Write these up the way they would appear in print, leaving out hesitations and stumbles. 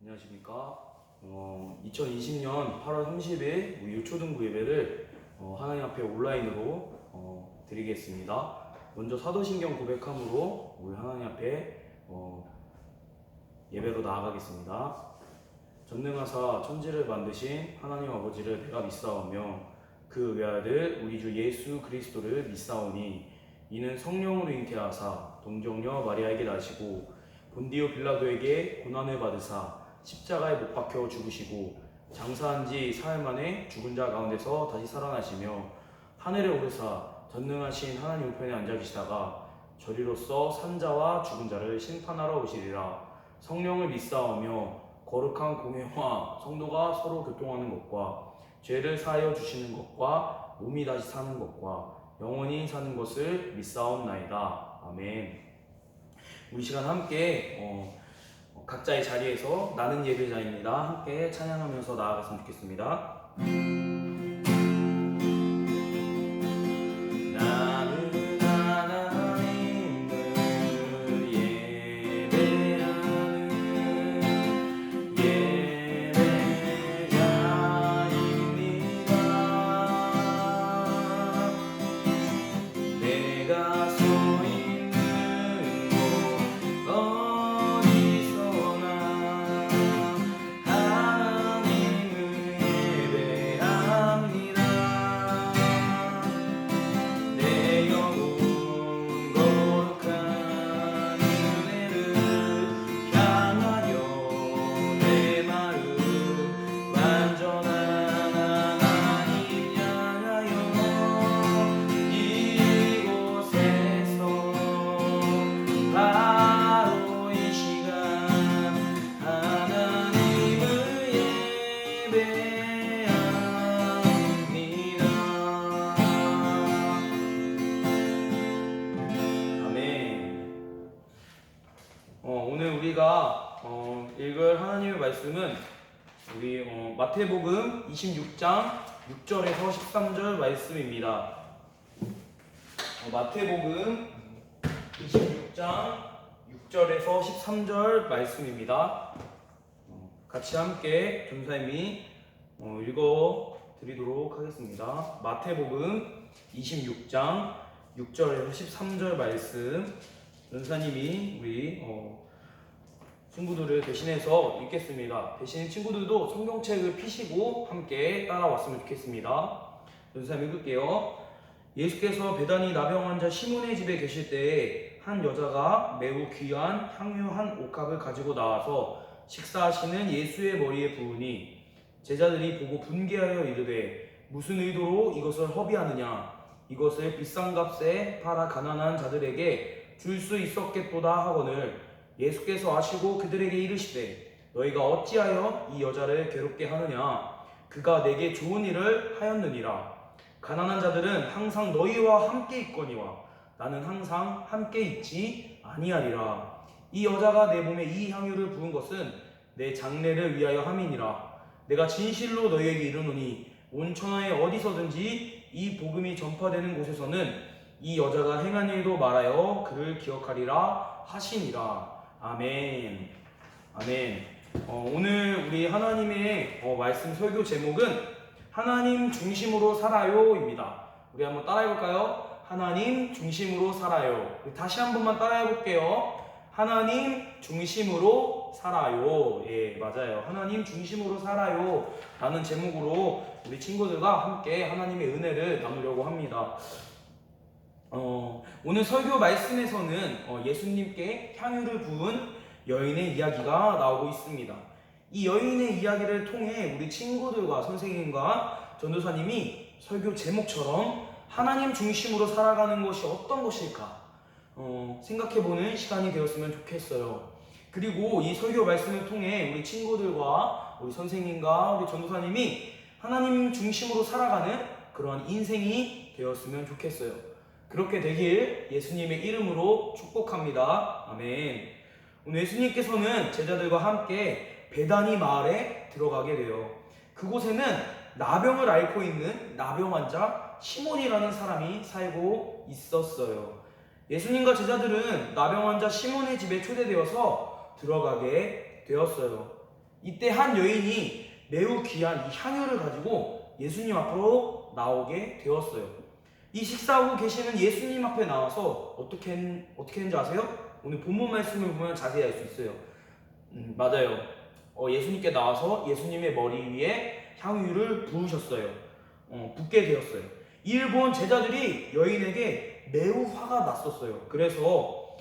안녕하십니까. 2020년 8월 30일 우리 유초등부 예배를 하나님 앞에 온라인으로 드리겠습니다. 먼저 사도신경 고백함으로 우리 하나님 앞에 예배로 나아가겠습니다. 전능하사 천지를 만드신 하나님 아버지를 내가 믿사오며 그 외아들 우리 주 예수 그리스도를 믿사오니 이는 성령으로 잉태하사 동정녀 마리아에게 나시고 본디오 빌라도에게 고난을 받으사 십자가에 못 박혀 죽으시고 장사한 지 사흘 만에 죽은 자 가운데서 다시 살아나시며 하늘에 오르사 전능하신 하나님 우편에 앉아 계시다가 저리로서 산자와 죽은 자를 심판하러 오시리라. 성령을 믿사오며 거룩한 공회와 성도가 서로 교통하는 것과 죄를 사하여 주시는 것과 몸이 다시 사는 것과 영원히 사는 것을 믿사옵나이다. 아멘. 우리 시간 함께 각자의 자리에서 나는 예배자입니다. 함께 찬양하면서 나아갔으면 좋겠습니다. 오늘 우리가 읽을 하나님의 말씀은 우리 마태복음 26장 6절에서 13절 말씀입니다. 마태복음 26장 6절에서 13절 말씀입니다. 같이 함께 전사님이 읽어 드리도록 하겠습니다. 마태복음 26장 6절에서 13절 말씀 전사님이 우리 친구들을 대신해서 읽겠습니다. 대신 친구들도 성경책을 피시고 함께 따라왔으면 좋겠습니다. 전사님 읽을게요. 예수께서 베다니 나병 환자 시몬의 집에 계실 때에 한 여자가 매우 귀한 향유 한 옥합을 가지고 나와서 식사하시는 예수의 머리에 부으니 제자들이 보고 분개하여 이르되 무슨 의도로 이것을 허비하느냐 이것을 비싼 값에 팔아 가난한 자들에게 줄 수 있었겠도다 하거늘 예수께서 아시고 그들에게 이르시되 너희가 어찌하여 이 여자를 괴롭게 하느냐 그가 내게 좋은 일을 하였느니라. 가난한 자들은 항상 너희와 함께 있거니와 나는 항상 함께 있지 아니하리라. 이 여자가 내 몸에 이 향유를 부은 것은 내 장례를 위하여 함이니라. 내가 진실로 너희에게 이르노니 온 천하에 어디서든지 이 복음이 전파되는 곳에서는 이 여자가 행한 일도 말하여 그를 기억하리라 하시니라. 아멘. 아멘. 오늘 우리 하나님의 말씀 설교 제목은 하나님 중심으로 살아요입니다. 우리 한번 따라해볼까요? 하나님 중심으로 살아요. 다시 한 번만 따라해볼게요. 하나님 중심으로 살아요. 예, 맞아요. 하나님 중심으로 살아요 라는 제목으로 우리 친구들과 함께 하나님의 은혜를 나누려고 합니다. 오늘 설교 말씀에서는 예수님께 향유를 부은 여인의 이야기가 나오고 있습니다. 이 여인의 이야기를 통해 우리 친구들과 선생님과 전도사님이 설교 제목처럼 하나님 중심으로 살아가는 것이 어떤 것일까 생각해보는 시간이 되었으면 좋겠어요. 그리고 이 설교 말씀을 통해 우리 친구들과 우리 선생님과 우리 전도사님이 하나님 중심으로 살아가는 그러한 인생이 되었으면 좋겠어요. 그렇게 되길 예수님의 이름으로 축복합니다. 아멘. 오늘 예수님께서는 제자들과 함께 베다니 마을에 들어가게 돼요. 그곳에는 나병을 앓고 있는 나병 환자 시몬이라는 사람이 살고 있었어요. 예수님과 제자들은 나병 환자 시몬의 집에 초대되어서 들어가게 되었어요. 이때 한 여인이 매우 귀한 이 향유를 가지고 예수님 앞으로 나오게 되었어요. 이 식사하고 계시는 예수님 앞에 나와서 어떻게 했는지 아세요? 오늘 본문 말씀을 보면 자세히 알 수 있어요. 맞아요. 예수님께 나와서 예수님의 머리 위에 향유를 부으셨어요. 붓게 되었어요. 이를 본 제자들이 여인에게 매우 화가 났었어요. 그래서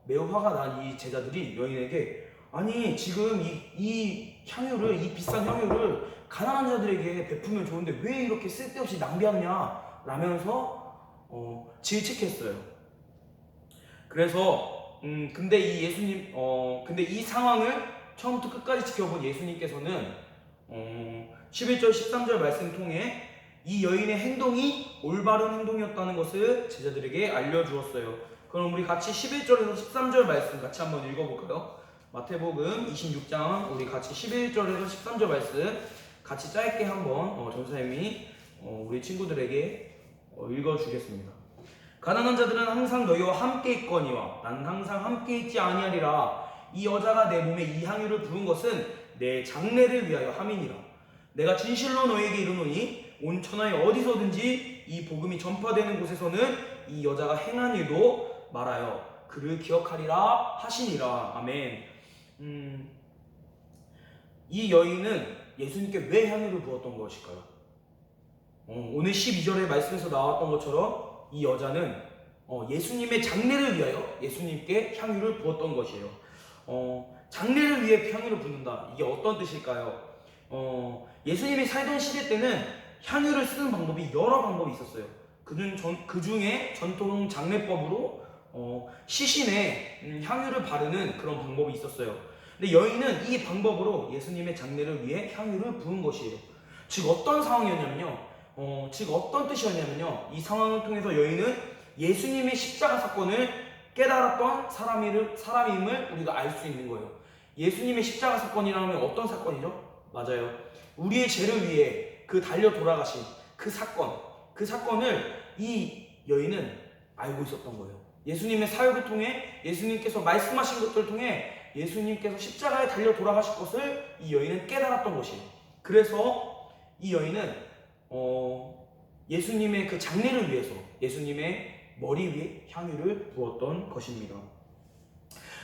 매우 화가 난 이 제자들이 여인에게 아니 지금 이 향유를, 이 비싼 향유를 가난한 자들에게 베푸면 좋은데 왜 이렇게 쓸데없이 낭비하냐 라면서 질책했어요. 그래서 근데 이 상황을 처음부터 끝까지 지켜본 예수님께서는 11절 13절 말씀 통해 이 여인의 행동이 올바른 행동이었다는 것을 제자들에게 알려주었어요. 그럼 우리 같이 11절에서 13절 말씀 같이 한번 읽어볼까요? 마태복음 26장 우리 같이 11절에서 13절 말씀 같이 짧게 한번 전사님이 우리 친구들에게 읽어주겠습니다. 가난한 자들은 항상 너희와 함께 있거니와 나는 항상 함께 있지 아니하리라. 이 여자가 내 몸에 이 향유를 부은 것은 내 장례를 위하여 함이니라. 내가 진실로 너희에게 이르노니 온 천하에 어디서든지 이 복음이 전파되는 곳에서는 이 여자가 행한 일도 말하여 그를 기억하리라 하시니라. 아멘. 이 여인은 예수님께 왜 향유를 부었던 것일까요? 오늘 12절의 말씀에서 나왔던 것처럼 이 여자는 예수님의 장례를 위하여 예수님께 향유를 부었던 것이에요. 장례를 위해 향유를 붓는다. 이게 어떤 뜻일까요? 예수님이 살던 시대 때는 향유를 쓰는 방법이 여러 방법이 있었어요. 그 중에 전통 장례법으로 시신에 향유를 바르는 그런 방법이 있었어요. 근데 여인은 이 방법으로 예수님의 장례를 위해 향유를 부은 것이에요. 즉 어떤 상황이었냐면요. 즉 어떤 뜻이었냐면요. 이 상황을 통해서 여인은 예수님의 십자가 사건을 깨달았던 사람임을 우리가 알 수 있는 거예요. 예수님의 십자가 사건이라면 어떤 사건이죠? 맞아요. 우리의 죄를 위해 그 달려 돌아가신 그 사건을 이 여인은 알고 있었던 거예요. 예수님의 사역을 통해 예수님께서 말씀하신 것들을 통해 예수님께서 십자가에 달려 돌아가실 것을 이 여인은 깨달았던 것이에요. 그래서 이 여인은 예수님의 그 장례를 위해서 예수님의 머리 위에 향유를 부었던 것입니다.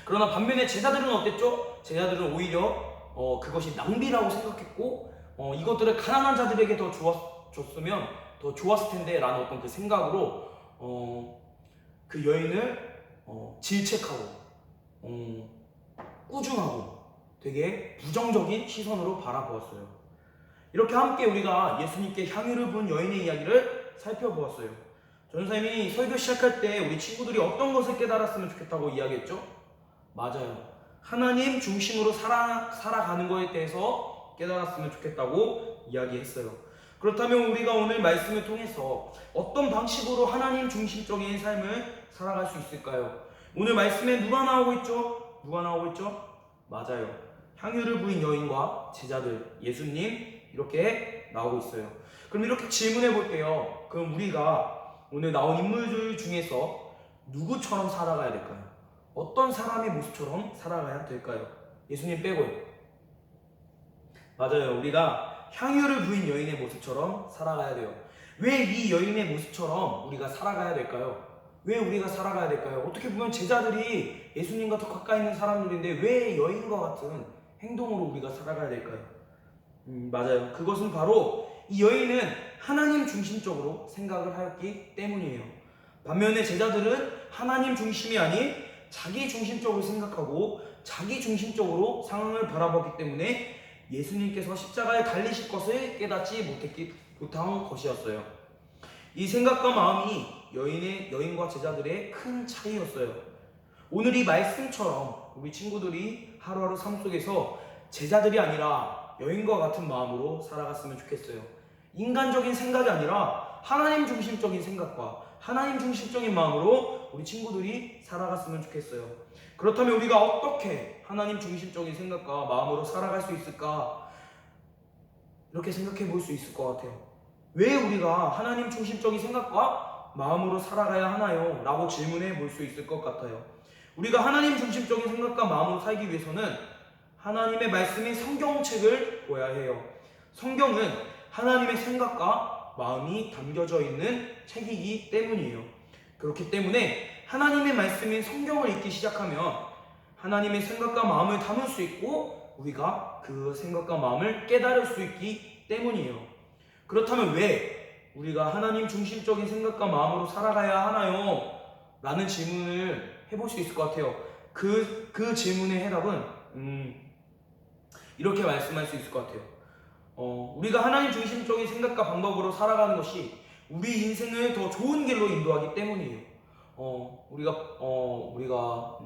그러나 반면에 제자들은 어땠죠? 제자들은 오히려 그것이 낭비라고 생각했고 이것들을 가난한 자들에게 더 줬으면 더 좋았을 텐데 라는 어떤 그 생각으로 그 여인을 질책하고 꾸중하고 되게 부정적인 시선으로 바라보았어요. 이렇게 함께 우리가 예수님께 향유를 부은 여인의 이야기를 살펴보았어요. 전사님이 설교 시작할 때 우리 친구들이 어떤 것을 깨달았으면 좋겠다고 이야기했죠? 맞아요. 하나님 중심으로 살아가는 것에 대해서 깨달았으면 좋겠다고 이야기했어요. 그렇다면 우리가 오늘 말씀을 통해서 어떤 방식으로 하나님 중심적인 삶을 살아갈 수 있을까요? 오늘 말씀에 누가 나오고 있죠? 맞아요. 향유를 부인 여인과 제자들, 예수님 이렇게 나오고 있어요. 그럼 이렇게 질문해 볼게요. 그럼 우리가 오늘 나온 인물들 중에서 누구처럼 살아가야 될까요? 어떤 사람의 모습처럼 살아가야 될까요? 예수님 빼고요. 맞아요. 우리가 향유를 부인 여인의 모습처럼 살아가야 돼요. 왜 이 여인의 모습처럼 우리가 살아가야 될까요? 왜 우리가 살아가야 될까요? 어떻게 보면 제자들이 예수님과 더 가까이 있는 사람들인데 왜 여인과 같은 행동으로 우리가 살아가야 될까요? 맞아요. 그것은 바로 이 여인은 하나님 중심적으로 생각을 하였기 때문이에요. 반면에 제자들은 하나님 중심이 아닌 자기 중심적으로 생각하고 자기 중심적으로 상황을 바라보기 때문에 예수님께서 십자가에 달리실 것을 깨닫지 못한 것이었어요. 이 생각과 마음이 여인과 제자들의 큰 차이였어요. 오늘 이 말씀처럼 우리 친구들이 하루하루 삶 속에서 제자들이 아니라 여인과 같은 마음으로 살아갔으면 좋겠어요. 인간적인 생각이 아니라 하나님 중심적인 생각과 하나님 중심적인 마음으로 우리 친구들이 살아갔으면 좋겠어요. 그렇다면 우리가 어떻게 하나님 중심적인 생각과 마음으로 살아갈 수 있을까? 이렇게 생각해 볼 수 있을 것 같아요. 왜 우리가 하나님 중심적인 생각과 마음으로 살아가야 하나요? 라고 질문해 볼 수 있을 것 같아요. 우리가 하나님 중심적인 생각과 마음으로 살기 위해서는 하나님의 말씀인 성경책을 보아야 해요. 성경은 하나님의 생각과 마음이 담겨져 있는 책이기 때문이에요. 그렇기 때문에 하나님의 말씀인 성경을 읽기 시작하면 하나님의 생각과 마음을 담을 수 있고 우리가 그 생각과 마음을 깨달을 수 있기 때문이에요. 그렇다면 왜 우리가 하나님 중심적인 생각과 마음으로 살아가야 하나요? 라는 질문을 해볼 수 있을 것 같아요. 그 질문의 해답은 이렇게 말씀할 수 있을 것 같아요. 우리가 하나님 중심적인 생각과 방법으로 살아가는 것이 우리 인생을 더 좋은 길로 인도하기 때문이에요. 우리가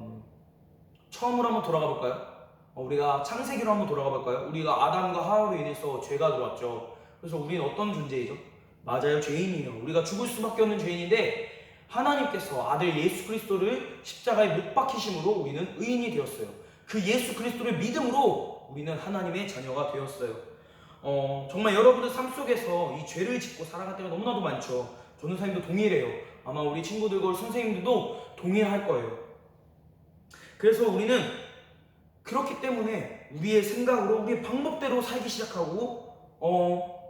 처음으로 한번 돌아가 볼까요? 우리가 창세기로 한번 돌아가 볼까요? 우리가 아담과 하와로 인해서 죄가 들어왔죠. 그래서 우리는 어떤 존재이죠? 맞아요, 죄인이에요. 우리가 죽을 수밖에 없는 죄인인데 하나님께서 아들 예수 그리스도를 십자가에 못 박히심으로 우리는 의인이 되었어요. 그 예수 그리스도를 믿음으로 우리는 하나님의 자녀가 되었어요. 정말 여러분들 삶 속에서 이 죄를 짓고 살아갈 때가 너무나도 많죠. 전도사님도 동일해요. 아마 우리 친구들과 선생님들도 동일할 거예요. 그래서 우리는 그렇기 때문에 우리의 생각으로 우리의 방법대로 살기 시작하고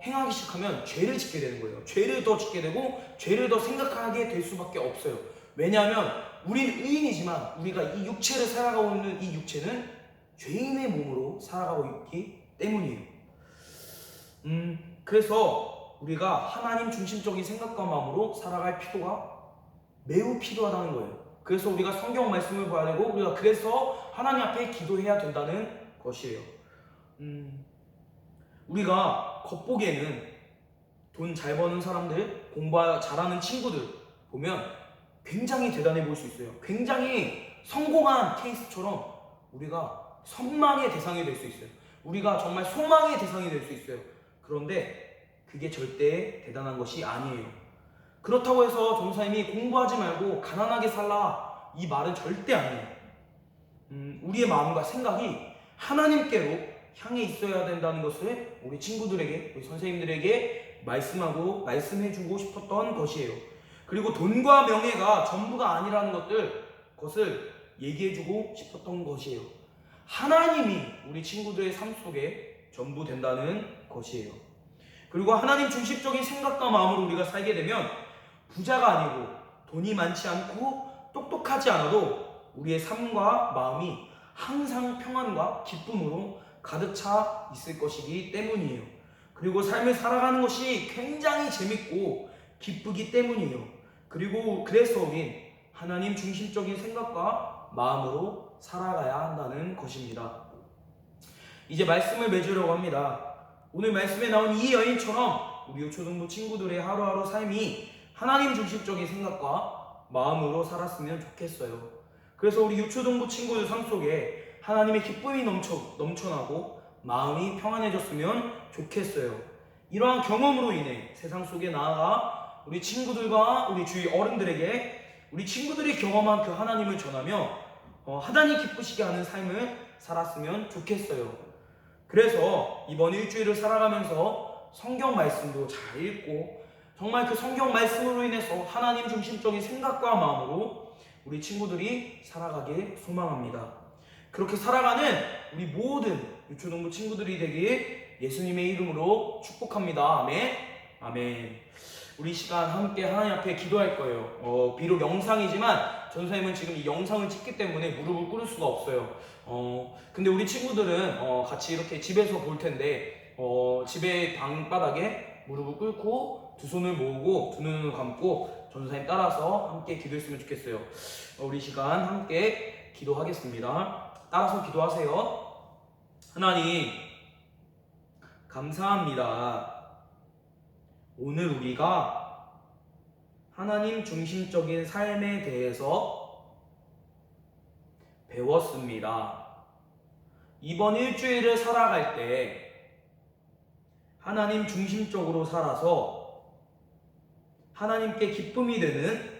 행하기 시작하면 죄를 짓게 되는 거예요. 죄를 더 짓게 되고 죄를 더 생각하게 될 수밖에 없어요. 왜냐하면 우리는 의인이지만 우리가 이 육체를 살아가고 있는 이 육체는 죄인의 몸으로 살아가고 있기 때문이에요. 그래서 우리가 하나님 중심적인 생각과 마음으로 살아갈 필요가 매우 필요하다는 거예요. 그래서 우리가 성경 말씀을 봐야 되고 우리가 그래서 하나님 앞에 기도해야 된다는 것이에요. 우리가 겉보기에는 돈 잘 버는 사람들, 공부 잘하는 친구들 보면 굉장히 대단해 보일 수 있어요. 굉장히 성공한 케이스처럼 우리가 선망의 대상이 될 수 있어요. 우리가 정말 소망의 대상이 될 수 있어요. 그런데 그게 절대 대단한 것이 아니에요. 그렇다고 해서 전도사님이 공부하지 말고 가난하게 살라 이 말은 절대 아니에요. 우리의 마음과 생각이 하나님께로 향해 있어야 된다는 것을 우리 친구들에게, 우리 선생님들에게 말씀해주고 싶었던 것이에요. 그리고 돈과 명예가 전부가 아니라는 것을 얘기해주고 싶었던 것이에요. 하나님이 우리 친구들의 삶 속에 전부 된다는 것이에요. 그리고 하나님 중심적인 생각과 마음으로 우리가 살게 되면 부자가 아니고 돈이 많지 않고 똑똑하지 않아도 우리의 삶과 마음이 항상 평안과 기쁨으로 가득 차 있을 것이기 때문이에요. 그리고 삶을 살아가는 것이 굉장히 재밌고 기쁘기 때문이에요. 그리고 그래서 우린 하나님 중심적인 생각과 마음으로 살아가야 한다는 것입니다. 이제 말씀을 맺으려고 합니다. 오늘 말씀에 나온 이 여인처럼 우리 초등부 친구들의 하루하루 삶이 하나님 중심적인 생각과 마음으로 살았으면 좋겠어요. 그래서 우리 유초등부 친구들 삶 속에 하나님의 기쁨이 넘쳐나고 마음이 평안해졌으면 좋겠어요. 이러한 경험으로 인해 세상 속에 나아가 우리 친구들과 우리 주위 어른들에게 우리 친구들이 경험한 그 하나님을 전하며 하나님 기쁘시게 하는 삶을 살았으면 좋겠어요. 그래서 이번 일주일을 살아가면서 성경 말씀도 잘 읽고 정말 그 성경 말씀으로 인해서 하나님 중심적인 생각과 마음으로 우리 친구들이 살아가길 소망합니다. 그렇게 살아가는 우리 모든 유초등부 친구들이 되길 예수님의 이름으로 축복합니다. 아멘. 아멘. 우리 시간 함께 하나님 앞에 기도할 거예요. 비록 영상이지만 전사님은 지금 이 영상을 찍기 때문에 무릎을 꿇을 수가 없어요. 근데 우리 친구들은 같이 이렇게 집에서 볼 텐데 집의 방바닥에 무릎을 꿇고 두 손을 모으고 두 눈을 감고 전사님 따라서 함께 기도했으면 좋겠어요. 우리 시간 함께 기도하겠습니다. 따라서 기도하세요. 하나님 감사합니다. 오늘 우리가 하나님 중심적인 삶에 대해서 배웠습니다. 이번 일주일을 살아갈 때 하나님 중심적으로 살아서 하나님께 기쁨이 되는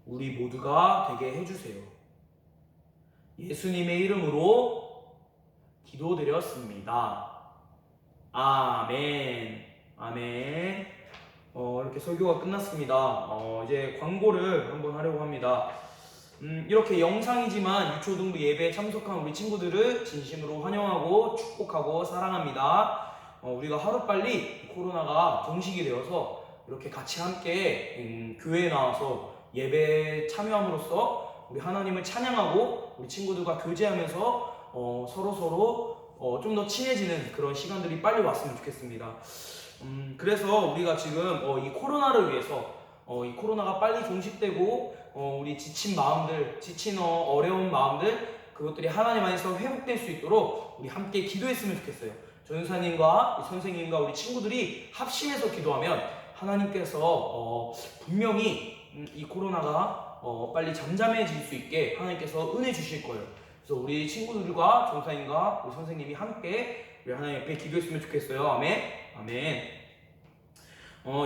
우리 모두가 되게 해주세요. 예수님의 이름으로 기도드렸습니다. 아멘. 아멘. 이렇게 설교가 끝났습니다. 이제 광고를 한번 하려고 합니다. 이렇게 영상이지만 유초등부 예배에 참석한 우리 친구들을 진심으로 환영하고 축복하고 사랑합니다. 우리가 하루빨리 코로나가 종식이 되어서 이렇게 같이 함께 교회에 나와서 예배에 참여함으로써 우리 하나님을 찬양하고 우리 친구들과 교제하면서 서로 좀 더 친해지는 그런 시간들이 빨리 왔으면 좋겠습니다. 그래서 우리가 지금 이 코로나를 위해서 이 코로나가 빨리 종식되고 우리 지친 마음들, 어려운 마음들, 그것들이 하나님 안에서 회복될 수 있도록 우리 함께 기도했으면 좋겠어요. 전사님과 선생님과 우리 친구들이 합심해서 기도하면 하나님께서 분명히 이 코로나가 빨리 잠잠해질 수 있게 하나님께서 은혜 주실 거예요. 그래서 우리 친구들과 전사님과 우리 선생님이 함께 우리 하나님 앞에 기도했으면 좋겠어요. 아멘. 아멘.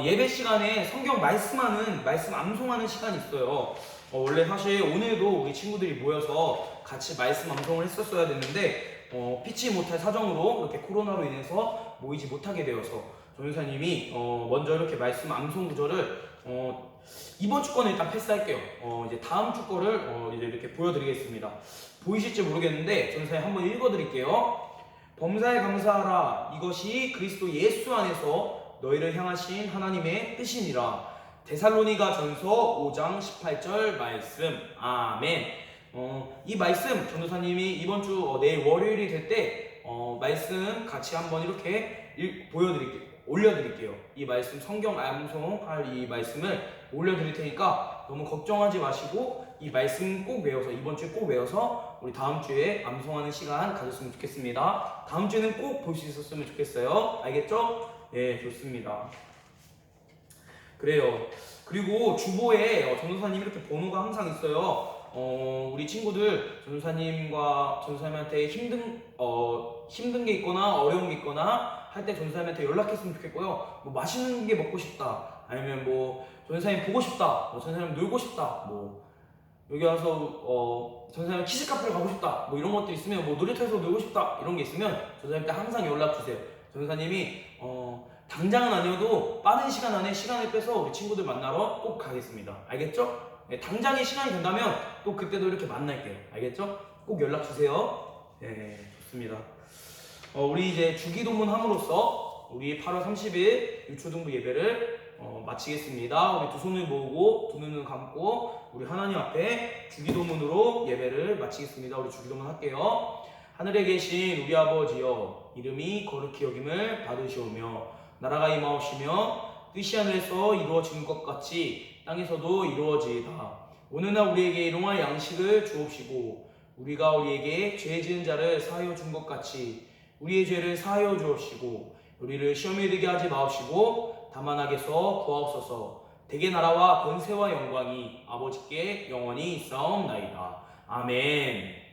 예배 시간에 성경 말씀 암송하는 시간이 있어요. 원래 사실 오늘도 우리 친구들이 모여서 같이 말씀 암송을 했었어야 됐는데 피치 못할 사정으로 이렇게 코로나로 인해서 모이지 못하게 되어서 전사님이 먼저 이렇게 말씀 암송 구절을 이번 주 거는 일단 패스할게요. 이제 다음 주 거를 이제 이렇게 보여드리겠습니다. 보이실지 모르겠는데 전사님 한번 읽어드릴게요. 범사에 감사하라. 이것이 그리스도 예수 안에서 너희를 향하신 하나님의 뜻이니라. 데살로니가 전서 5장 18절 말씀. 아멘. 이 말씀 전도사님이 이번 주 내일 월요일이 될 때 말씀 같이 한번 이렇게 올려드릴게요. 이 말씀 성경 암송할 이 말씀을 올려드릴 테니까 너무 걱정하지 마시고 이 말씀 꼭 외워서 이번 주에 꼭 외워서 우리 다음 주에 암송하는 시간 가졌으면 좋겠습니다. 다음 주에는 꼭 볼 수 있었으면 좋겠어요. 알겠죠? 네, 좋습니다. 그래요. 그리고 주보에 전도사님 이렇게 번호가 항상 있어요. 우리 친구들 전도사님한테 힘든 게 있거나 어려운 게 있거나 할 때 전도사님한테 연락했으면 좋겠고요. 뭐 맛있는 게 먹고 싶다, 아니면 뭐 전도사님 보고 싶다, 뭐 전도사님 놀고 싶다, 뭐 여기 와서 전도사님 키즈 카페를 가고 싶다, 뭐 이런 것도 있으면, 뭐 놀이터에서 놀고 싶다 이런 게 있으면 전도사님한테 항상 연락 주세요. 전도사님이 당장은 아니어도 빠른 시간 안에 시간을 빼서 우리 친구들 만나러 꼭 가겠습니다. 알겠죠? 네, 당장에 시간이 된다면 또 그때도 이렇게 만날게요. 알겠죠? 꼭 연락 주세요. 네, 좋습니다. 우리 이제 주기도문 함으로써 우리 8월 30일 유초등부 예배를 마치겠습니다. 우리 두 손을 모으고 두 눈을 감고 우리 하나님 앞에 주기도문으로 예배를 마치겠습니다. 우리 주기도문 할게요. 하늘에 계신 우리 아버지여, 이름이 거룩히 여김을 받으시오며 나라가 임하옵시며 뜻이 하늘에서 이루어진 것 같이 땅에서도 이루어지이다. 오늘날 우리에게 일용할 양식을 주옵시고 우리가 우리에게 죄 지은 자를 사하여 준 것 같이 우리의 죄를 사하여 주옵시고 우리를 시험에 들게 하지 마옵시고 다만 악에서 구하옵소서. 대개 나라와 권세와 영광이 아버지께 영원히 있사옵나이다. 아멘.